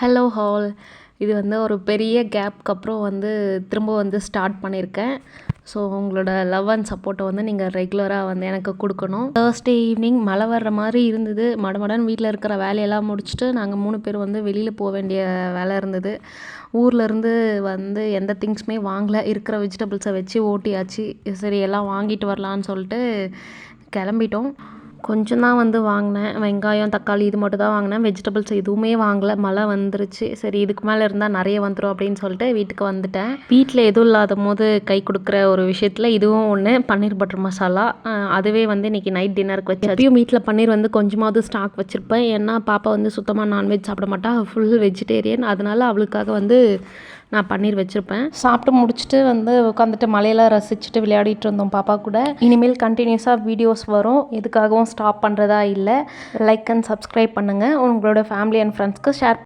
Hello hall. இது வந்து ஒரு பெரிய கேப்க்கு அப்புறம் வந்து திரும்ப வந்து ஸ்டார்ட் பண்ணியிருக்கேன். ஸோ உங்களோட லவ் அண்ட் சப்போர்ட்டை வந்து நீங்கள் ரெகுலராக வந்து எனக்கு கொடுக்கணும். தேர்ஸ்டே ஈவினிங் மழை வர்ற மாதிரி இருந்தது. மடமடன்னு வீட்டில் இருக்கிற வேலையெல்லாம் முடிச்சுட்டு நாங்கள் 3 பேர் வந்து வெளியில் போக வேண்டிய வேலை இருந்தது. ஊர்லேருந்து வந்து எந்த திங்ஸுமே வாங்கலை, இருக்கிற வெஜிடபிள்ஸை வச்சு ஓட்டியாச்சு. சரி எல்லாம் வாங்கிட்டு வரலான்னு சொல்லிட்டு கிளம்பிட்டோம். கொஞ்சம் தான் வந்து வாங்கினேன். வெங்காயம், தக்காளி இது மட்டும் தான் வாங்கினேன். வெஜிடபிள்ஸ் எதுவுமே வாங்கலை. மழை வந்துருச்சு. சரி இதுக்கு மேலே இருந்தால் நிறைய வந்துடும் அப்படின்னு சொல்லிட்டு வீட்டுக்கு வந்துட்டேன். வீட்டில் எதுவும் இல்லாத போது கை கொடுக்குற ஒரு விஷயத்தில் இதுவும் ஒன்று. பன்னீர் பட்டர் மசாலா. அதுவே வந்து இன்றைக்கி நைட் டின்னருக்கு வச்சு எப்பயும் வீட்டில் பன்னீர் வந்து கொஞ்சமாவது ஸ்டாக் வச்சுருப்பேன். ஏன்னா பாப்பா வந்து சுத்தமாக நான்வெஜ் சாப்பிட மாட்டா, ஃபுல் வெஜிடேரியன். அதனால் அவளுக்காக வந்து நான் பன்னீர் வச்சுருப்பேன். சாப்பிட்டு முடிச்சுட்டு வந்து உட்காந்துட்டு மலையெல்லாம் ரசிச்சுட்டு விளையாடிட்டு இருந்தோம் பாப்பா கூட. இனிமேல் கண்டினியூஸாக வீடியோஸ் வரும். எதுக்காகவும் ஸ்டாப் பண்ணுறதா இல்லை. லைக் அண்ட் சப்ஸ்கிரைப் பண்ணுங்கள். உங்களோட ஃபேமிலி அண்ட் ஃப்ரெண்ட்ஸ்க்கு ஷேர்